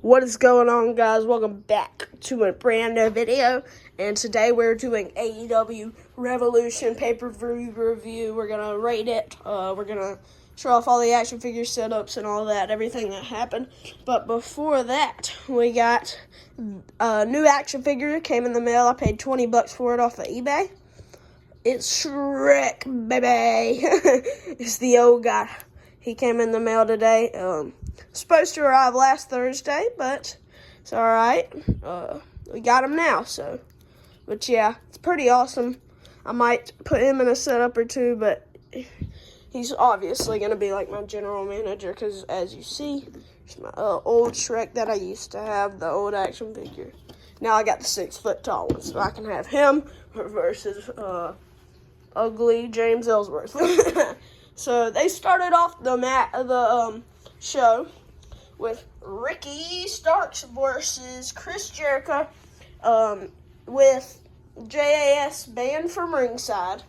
What is going on, guys? Welcome back to a brand new video, and today we're doing AEW Revolution pay-per-view review. We're going to rate it. We're going to show off all the action figure setups and all that, everything that happened. But before that, we got a new action figure. Came in the mail. I paid $20 for it off of eBay. It's Shrek, baby. It's the old guy. He came in the mail today. Supposed to arrive last Thursday, but it's all right. We got him now, so. But yeah, it's pretty awesome. I might put him in a setup or two, but he's obviously going to be like my general manager because, as you see, it's my old Shrek that I used to have, the old action figure. Now I got the 6-foot tall one, so I can have him versus ugly James Ellsworth. So they started off the show with Ricky Starks versus Chris Jericho, with JAS banned from ringside.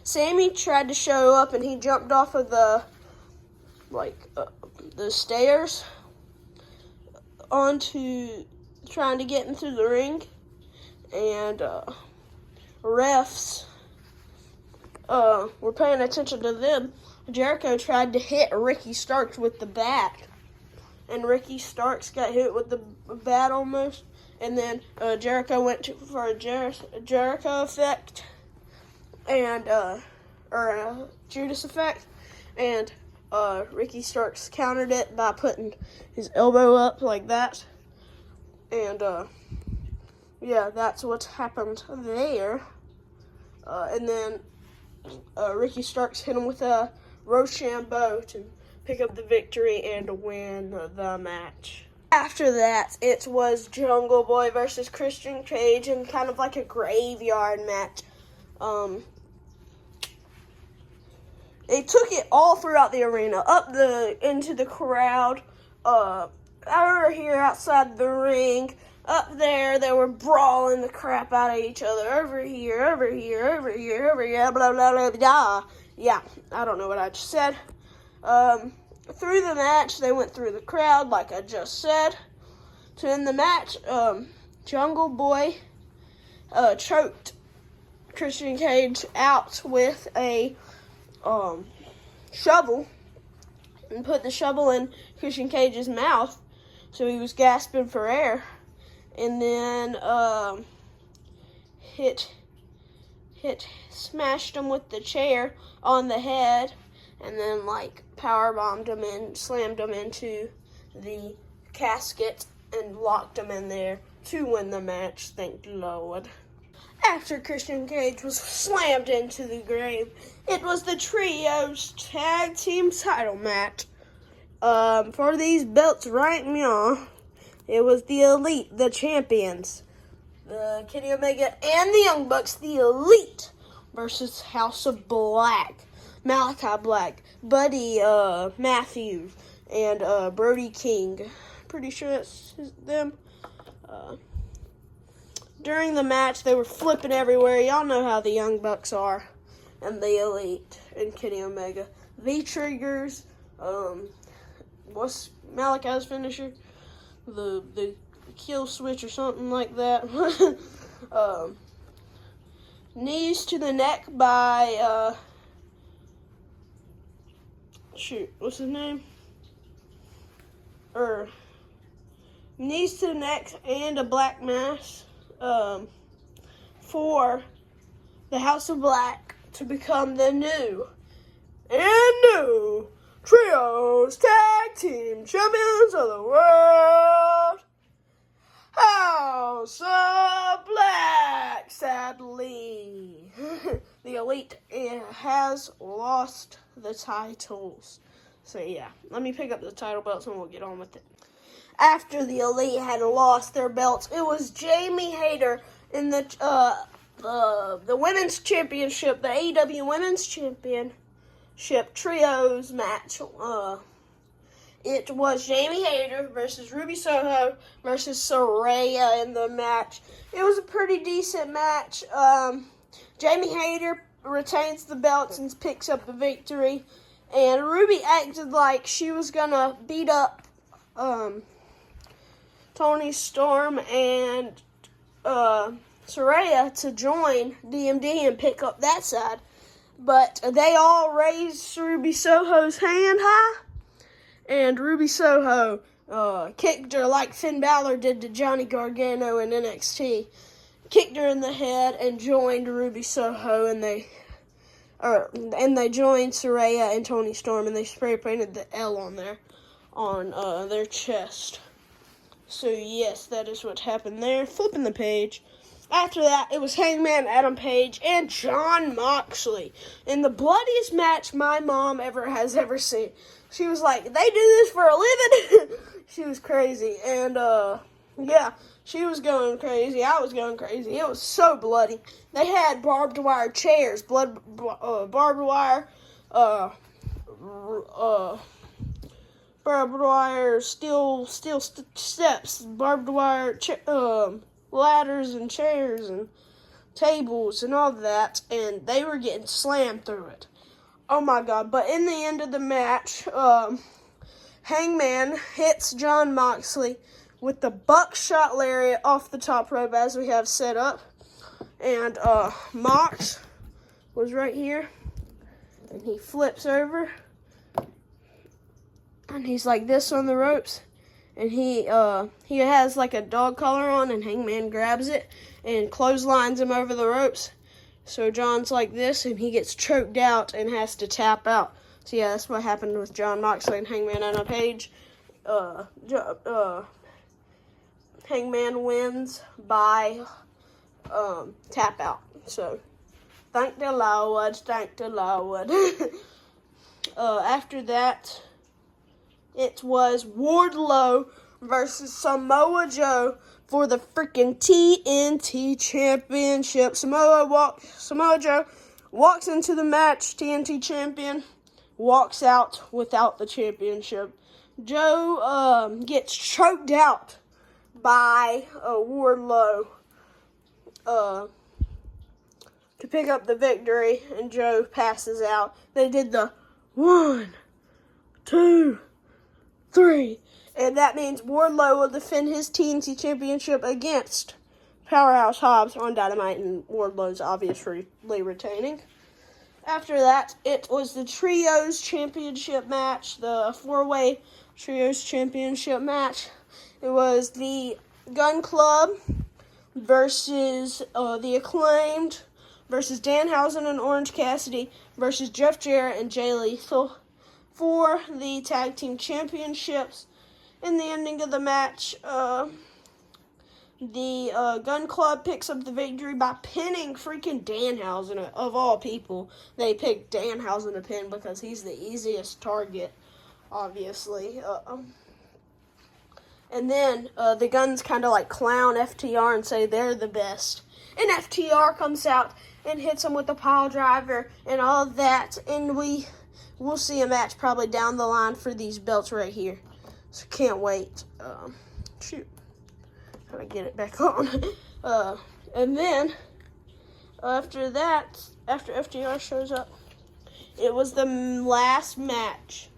Sammy tried to show up and he jumped off of the stairs onto trying to get into the ring, and refs were paying attention to them. Jericho tried to hit Ricky Starks with the bat, and Ricky Starks got hit with the bat almost, and then Jericho went for a Jericho effect, and or Judas effect, and Ricky Starks countered it by putting his elbow up like that, and yeah, that's what happened there. And then Ricky Starks hit him with a Rochambeau to pick up the victory and win the match. After that, it was Jungle Boy versus Christian Cage in kind of like a graveyard match. They took it all throughout the arena, into the crowd, over here outside the ring. Up there, they were brawling the crap out of each other. Over here, blah, blah, blah, blah. Yeah, I don't know what I just said. Through the match, they went through the crowd, like I just said. To end the match, Jungle Boy choked Christian Cage out with a shovel and put the shovel in Christian Cage's mouth, so he was gasping for air. And then smashed him with the chair on the head, and then power bombed him and slammed him into the casket and locked him in there to win the match. Thank Lord. After Christian Cage was slammed into the grave, it was the Trios Tag Team title match. For these belts right now, it was the Elite, the champions, the Kenny Omega and the Young Bucks, the Elite, versus House of Black, Malachi Black, Buddy Matthews, and Brody King. Pretty sure that's them. During the match, they were flipping everywhere. Y'all know how the Young Bucks are, and the Elite, and Kenny Omega. V-Triggers, what's Malachi's finisher? The kill switch or something like that. Knees to the neck by what's his name? Knees to the neck and a black mass for the House of Black to become the new Trios Tag Team Champions of the World. House of Black, sadly. The Elite has lost the titles. So yeah, let me pick up the title belts and we'll get on with it. After the Elite had lost their belts, it was Jamie Hayter in the Women's Championship, the AEW Women's Championship Trios match. It was Jamie Hayter versus Ruby Soho versus Saraya in the match. It was a pretty decent match. Jamie Hayter retains the belts and picks up the victory. And Ruby acted like she was gonna beat up Toni Storm and Saraya to join DMD and pick up that side. But they all raised Ruby Soho's hand high, and Ruby Soho kicked her like Finn Balor did to Johnny Gargano in NXT. Kicked her in the head and joined Ruby Soho, and they joined Saraya and Toni Storm, and they spray painted the L on their chest. So yes, that is what happened there. Flipping the page. After that, it was Hangman Adam Page and Jon Moxley in the bloodiest match my mom has ever seen. She was like, they do this for a living? She was crazy. And, yeah, she was going crazy. I was going crazy. It was so bloody. They had barbed wire chairs, barbed wire, barbed wire, steel steps, barbed wire, ladders and chairs and tables and all that, and they were getting slammed through it. Oh my God. But in the end of the match, Hangman hits Jon Moxley with the buckshot lariat off the top rope as we have set up. And Mox was right here, and he flips over, and he's like this on the ropes. And he has like a dog collar on, and Hangman grabs it and clotheslines him over the ropes. So John's like this, and he gets choked out and has to tap out. So yeah, that's what happened with Jon Moxley and Hangman Adam Page. Hangman wins by tap out. So thank the Lord, thank the Lord. After that, it was Wardlow versus Samoa Joe for the freaking TNT Championship. Samoa Joe walks into the match, TNT Champion, walks out without the championship. Joe gets choked out by Wardlow to pick up the victory, and Joe passes out. They did the 1, 2, 3. And that means Wardlow will defend his TNT Championship against Powerhouse Hobbs on Dynamite, and Wardlow's obviously retaining. After that, it was the Trios Championship match, the 4-way Trios Championship match. It was the Gun Club versus the Acclaimed versus Danhausen and Orange Cassidy versus Jeff Jarrett and Jay Lethal for the Tag Team Championships. In the ending of the match, the Gun Club picks up the victory by pinning freaking Danhausen. Of all people, they picked Danhausen to pin because he's the easiest target, obviously. And then the Guns kind of like clown FTR and say they're the best. And FTR comes out and hits him with a pile driver and all of that. And we'll see a match probably down the line for these belts right here. So can't wait. Shoot. How do I get it back on? And then, after that, after FTR shows up, it was the last match.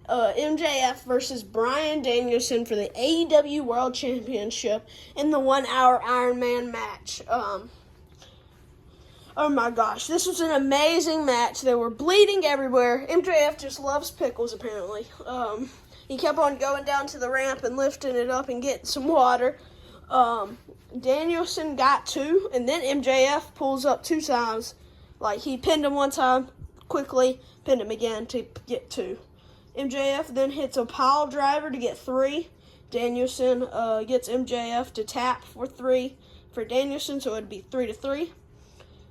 MJF versus Bryan Danielson for the AEW World Championship in the 1-hour Iron Man match. Oh my gosh, this was an amazing match. They were bleeding everywhere. MJF just loves pickles, apparently. He kept on going down to the ramp and lifting it up and getting some water. Danielson got 2, and then MJF pulls up 2 times. Like, he pinned him 1 time, quickly pinned him again to get 2. MJF then hits a pile driver to get 3. Danielson gets MJF to tap for 3 for Danielson, so it would be 3-3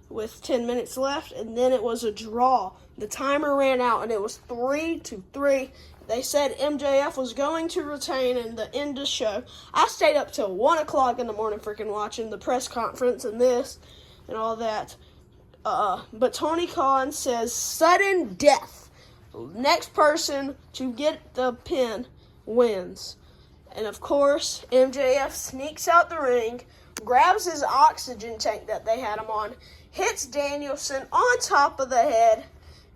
with 10 minutes left, and then it was a draw. The timer ran out, and it was 3-3. They said MJF was going to retain in the end of the show. I stayed up till 1 o'clock in the morning freaking watching the press conference and this and all that. But Tony Khan says sudden death. Next person to get the pin wins. And of course, MJF sneaks out the ring, grabs his oxygen tank that they had him on, hits Danielson on top of the head,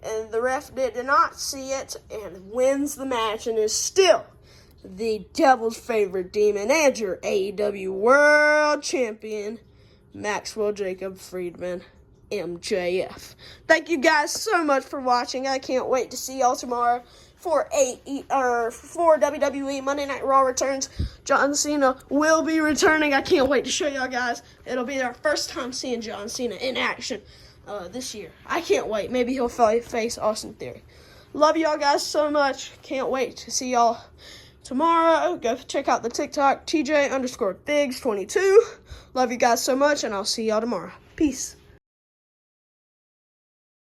and the ref did not see it and wins the match and is still the Devil's favorite demon and your AEW World Champion, Maxwell Jacob Friedman, MJF. Thank you guys so much for watching. I can't wait to see y'all tomorrow for WWE Monday Night Raw returns. John Cena will be returning. I can't wait to show y'all guys. It'll be our first time seeing John Cena in action this year. I can't wait. Maybe he'll face Austin Theory. Love y'all guys so much. Can't wait to see y'all tomorrow. Go check out the TikTok, TJ_Biggs22. Love you guys so much, and I'll see y'all tomorrow. Peace.